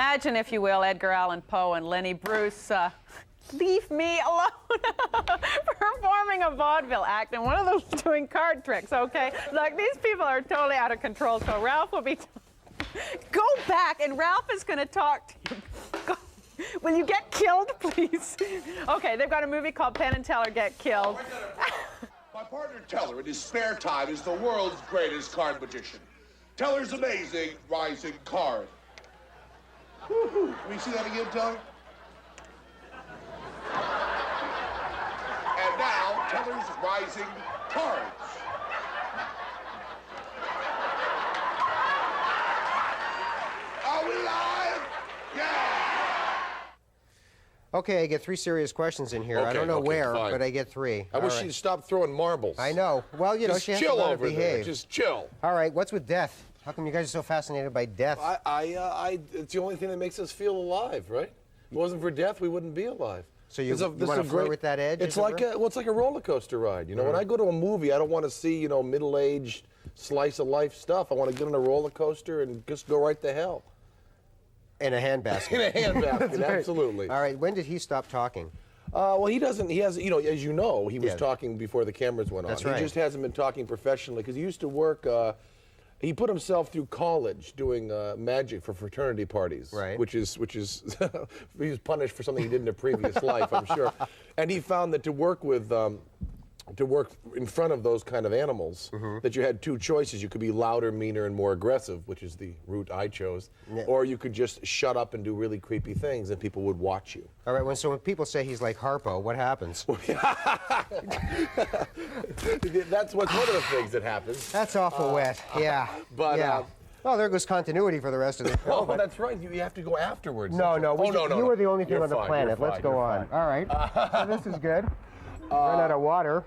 Imagine, if you will, Edgar Allan Poe and Lenny Bruce leave me alone performing a vaudeville act, and one of them was doing card tricks, okay? Like, these people are totally out of control, so Ralph will be... Go back, and Ralph is going to talk to you. Go. Will you get killed, please? Okay, they've got a movie called Penn Teller Get Killed. My partner Teller, in his spare time, is the world's greatest card magician. Teller's amazing rising card. Woo-hoo. Can we see that again, Teller? And now, Teller's rising cards. Are we live? Yeah! Okay, I get 3 serious questions in here. Okay, I don't know where, fine. but I get 3. I wish she'd stop throwing marbles. I know. Well, you know, Just she has to chill learn to over there. behave. Just chill. All right, what's with death? How come you guys are so fascinated by death? It's the only thing that makes us feel alive, right? If it wasn't for death, we wouldn't be alive. So you want to flirt with that edge? It's like a roller coaster ride. You know, when I go to a movie, I don't want to see, you know, middle-aged slice of life stuff. I want to get on a roller coaster and just go right to hell. In a handbasket. In a handbasket, absolutely. All right, when did he stop talking? Well, he doesn't. He has, you know, as you know, he was Yeah. talking before the cameras went on. That's right. He just hasn't been talking professionally because he used to work. He put himself through college doing magic for fraternity parties. Right. Which is he was punished for something he did in a previous life, I'm sure. And he found that to work in front of those kind of animals, that you had 2 choices. You could be louder, meaner, and more aggressive, which is the route I chose, or you could just shut up and do really creepy things, and people would watch you. All right, so when people say he's like Harpo, what happens? That's one of the things that happens. That's awful wet, yeah. But, yeah. Well, there goes continuity for the rest of the show. Oh, that's right. You have to go afterwards. No, no. You were the only thing You're on the fine, planet. you're Let's fine, go you're on. fine. All right. So this is good. Run out of water.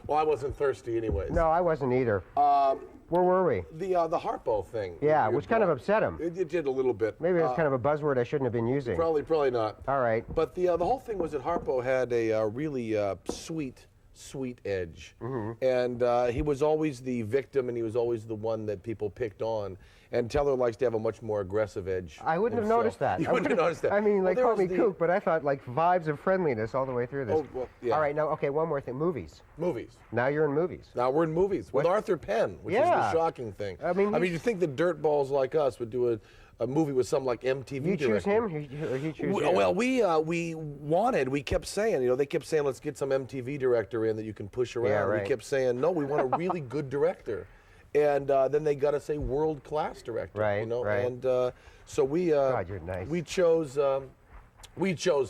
Well, I wasn't thirsty anyways. No, I wasn't either. Where were we? The Harpo thing. Yeah, which kind of upset him. It did a little bit. Maybe it's kind of a buzzword I shouldn't have been using. Probably not. All right. But the whole thing was that Harpo had a really sweet edge, and he was always the victim, and he was always the one that people picked on. And Teller likes to have a much more aggressive edge. I wouldn't have noticed that. You wouldn't have noticed that. I mean, like, well, call me kook, but I thought like vibes of friendliness all the way through this. Oh, well, yeah. All right, now, okay, one more thing. Movies. Movies. Now you're in movies. Now we're in movies with Arthur Penn, which is the shocking thing. I mean, you'd think the dirtballs like us would do a movie with some like MTV You choose director. him, or he choose you? Well, we kept saying, you know, they kept saying, let's get some MTV director in that you can push around. Yeah, right. We kept saying, no, we want a really good director. And then they got to say world-class director, Right, you know. right. And so we God, you're nice. we chose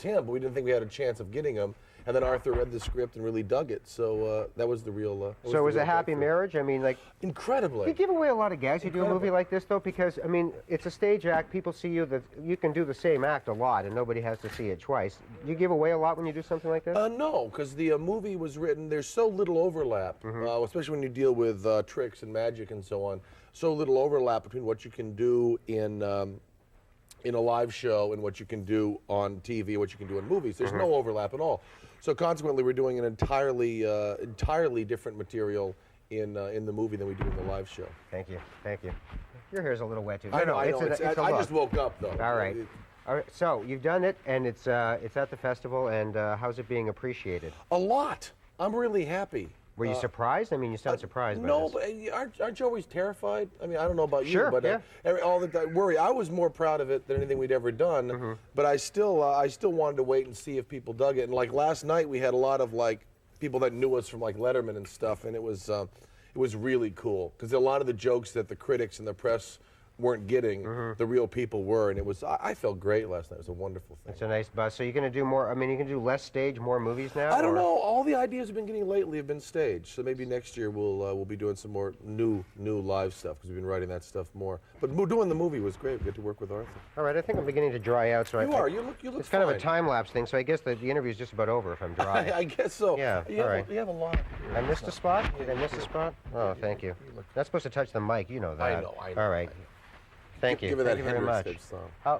him, but we didn't think we had a chance of getting him. And then Arthur read the script and really dug it. So that was the real. So it was a happy marriage? I mean, like. Incredibly. You give away a lot of gags. You do a movie like this, though, because, I mean, it's a stage act. People see you, that you can do the same act a lot, and nobody has to see it twice. You give away a lot when you do something like this? No, because the movie was written, there's so little overlap, especially when you deal with tricks and magic and so on. So little overlap between what you can do in a live show and what you can do on TV, what you can do in movies. There's no overlap at all. So consequently, we're doing an entirely different material in the movie than we do in the live show. Thank you, thank you. Your hair's a little wet, too. I know. I just woke up, though. All right. All right, so you've done it, and it's at the festival, and how's it being appreciated? A lot. I'm really happy. Were you surprised? I mean, you sound surprised by No, this. but aren't you always terrified? I mean, I don't know about Sure, you, but yeah. all the worry. I was more proud of it than anything we'd ever done, but I still wanted to wait and see if people dug it. And like last night, we had a lot of like people that knew us from like Letterman and stuff, and it was really cool because a lot of the jokes that the critics and the press weren't getting, the real people were, and it was. I felt great last night. It was a wonderful thing. It's a nice buzz. So you're going to do more, I mean, you're going to do less stage, more movies now? I don't know. All the ideas I've been getting lately have been staged. So maybe next year we'll be doing some more new live stuff because we've been writing that stuff more. But doing the movie was great. We get to work with Arthur. All right, I think I'm beginning to dry out. So You are. You look It's kind of a fine. time-lapse thing, so I guess the interview's just about over if I'm dry. I guess so. Yeah, You all have, right. you have a lot. I missed a spot? Did I miss a spot? Oh, thank you. Not supposed to touch the mic, you know that. I know. All right. Thank you. Give it that Thank you very much. Hendrix song.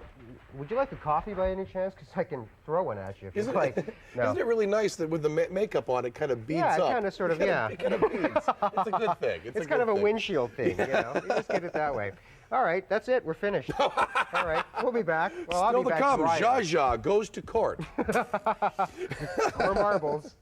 Would you like a coffee by any chance? Because I can throw one at you if Isn't you'd like. No. Isn't it really nice that with the makeup on, it kind of beads Yeah, it up? kind of sort of, It yeah. kind of beads. It's a good thing. It's kind of a windshield thing, you know. You just get it that way. All right, that's it. We're finished. All right, we'll be back. Well, I'll Still be to back come, Friday. Zsa Zsa goes to court. More marbles.